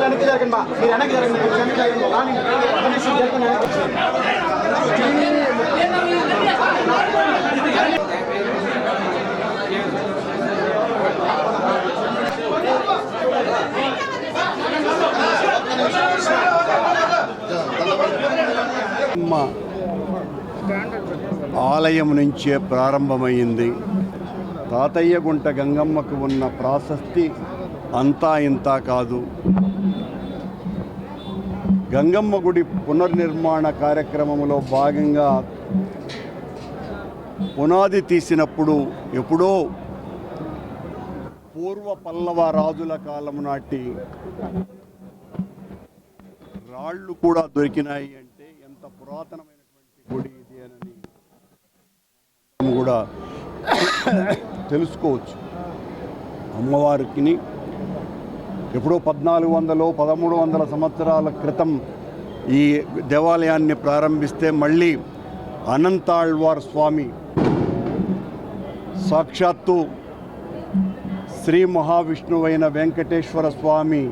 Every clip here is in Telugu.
వెనక్కి జరగండి బా, మీరు వెనక్కి జరగండి, ఆలయం నుంచే ప్రారంభమైంది. తాతయ్యగుంట గంగమ్మకు ఉన్న ప్రాశస్తి అంతా ఇంతా కాదు. గంగమ్మ గుడి పునర్నిర్మాణ కార్యక్రమంలో భాగంగా పునాది తీసినప్పుడు ఎప్పుడో పూర్వ పల్లవ రాజుల కాలం నాటి రాళ్ళు కూడా దొరికినాయి అంటే ఎంత పురాతనమైనటువంటి గుడి ఇది అని కూడా తెలుసుకోవచ్చు. అమ్మవారికి ఎప్పుడో 1400-1300 సంవత్సరాల క్రితం ఈ దేవాలయాన్ని ప్రారంభిస్తే మళ్ళీ అనంతాళ్వార్ స్వామి సాక్షాత్తు శ్రీ మహావిష్ణువైన వెంకటేశ్వర స్వామి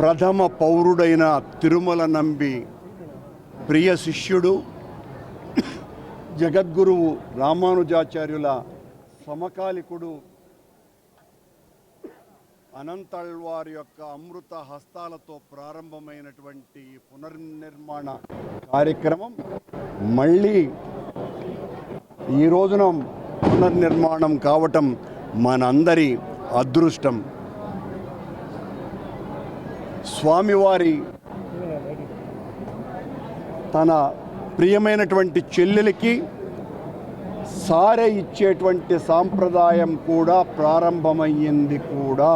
ప్రథమ పౌరుడైన తిరుమల నంబి ప్రియ శిష్యుడు జగద్గురువు రామానుజాచార్యుల సమకాలికుడు అనంతాళ్వారి యొక్క అమృత హస్తాలతో ప్రారంభమైనటువంటి పునర్నిర్మాణ కార్యక్రమం మళ్ళీ ఈ రోజున పునర్నిర్మాణం కావటం మనందరి అదృష్టం. స్వామివారి తన ప్రియమైనటువంటి చెల్లెలికి సారె ఇచ్చేటువంటి సాంప్రదాయం కూడా ప్రారంభమయ్యింది కూడా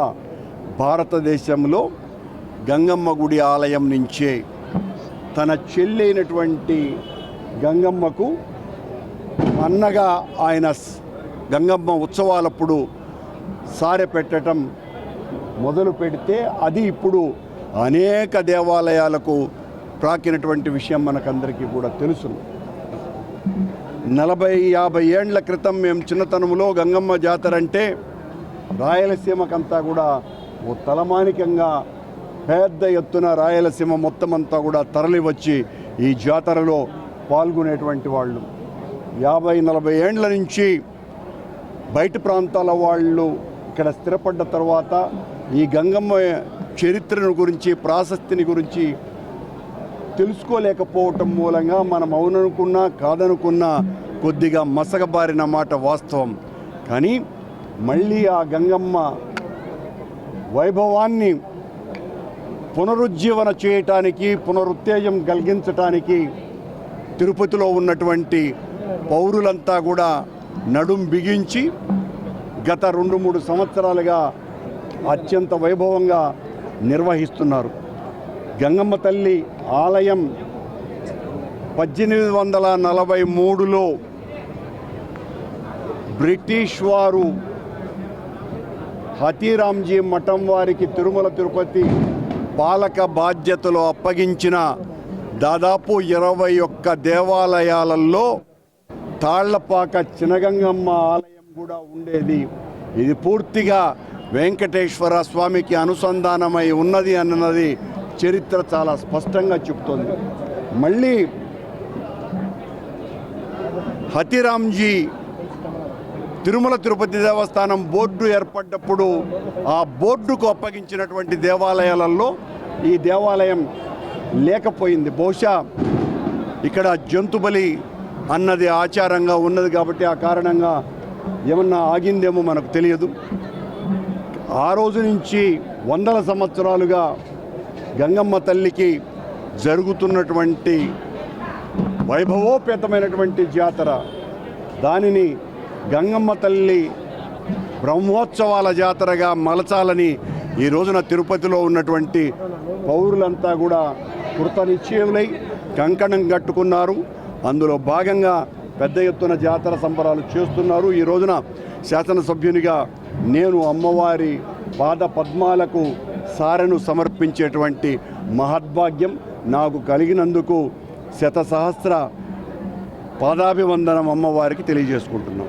భారతదేశంలో గంగమ్మ గుడి ఆలయం నుంచే. తన చెల్లి అయినటువంటి గంగమ్మకు అన్నగా ఆయన గంగమ్మ ఉత్సవాలప్పుడు సారె పెట్టడం మొదలు పెడితే అది ఇప్పుడు అనేక దేవాలయాలకు ప్రాకినటువంటి విషయం మనకందరికీ కూడా తెలుసు. 40-50 ఏండ్ల క్రితం మేము చిన్నతనంలో గంగమ్మ జాతర అంటే రాయలసీమకంతా కూడా ఓ తలమానికంగా పెద్ద ఎత్తున రాయలసీమ మొత్తం అంతా కూడా తరలి వచ్చి ఈ జాతరలో పాల్గొనేటువంటి వాళ్ళు. 50-40 ఏండ్ల నుంచి బయట ప్రాంతాల వాళ్ళు ఇక్కడ స్థిరపడ్డ తర్వాత ఈ గంగమ్మ చరిత్రను గురించి ప్రాశస్తిని గురించి తెలుసుకోలేకపోవటం మూలంగా మనం అవుననుకున్నా కాదనుకున్నా కొద్దిగా మసకబారిన మాట వాస్తవం. కానీ మళ్ళీ ఆ గంగమ్మ వైభవాన్ని పునరుజ్జీవన చేయటానికి పునరుత్తేజం కలిగించటానికి తిరుపతిలో ఉన్నటువంటి పౌరులంతా కూడా నడుం బిగించి గత 2-3 సంవత్సరాలుగా అత్యంత వైభవంగా నిర్వహిస్తున్నారు. గంగమ్మ తల్లి ఆలయం 1843లో బ్రిటిష్ వారు హతీరాంజీ మఠం వారికి తిరుమల తిరుపతి పాలక బాధ్యతలు అప్పగించిన దాదాపు 21 దేవాలయాలలో తాళ్లపాక చినగంగమ్మ ఆలయం కూడా ఉండేది. ఇది పూర్తిగా వెంకటేశ్వర స్వామికి అనుసంధానమై ఉన్నది అన్నది చరిత్ర చాలా స్పష్టంగా చెప్తోంది. మళ్ళీ హతీరాంజీ తిరుమల తిరుపతి దేవస్థానం బోర్డు ఏర్పడ్డప్పుడు ఆ బోర్డుకు అప్పగించినటువంటి దేవాలయాలలో ఈ దేవాలయం లేకపోయింది. బహుశా ఇక్కడ జంతుబలి అన్నది ఆచారంగా ఉన్నది కాబట్టి ఆ కారణంగా ఏమన్నా ఆగిందేమో మనకు తెలియదు. ఆ రోజు నుంచి 100 సంవత్సరాలుగా గంగమ్మ తల్లికి జరుగుతున్నటువంటి వైభవోపేతమైనటువంటి జాతర, దానిని గంగమ్మ తల్లి బ్రహ్మోత్సవాల జాతరగా మలచాలని ఈ రోజున తిరుపతిలో ఉన్నటువంటి పౌరులంతా కూడా కృతనిశ్చయులై కంకణం కట్టుకున్నారు. అందులో భాగంగా పెద్ద ఎత్తున జాతర సంబరాలు చేస్తున్నారు. ఈ రోజున శాసనసభ్యునిగా నేను అమ్మవారి పాద పద్మాలకు సారెను సమర్పించేటువంటి మహద్భాగ్యం నాకు కలిగినందుకు శతసహస్ర పాదాభివందనం అమ్మవారికి తెలియజేసుకుంటున్నాం.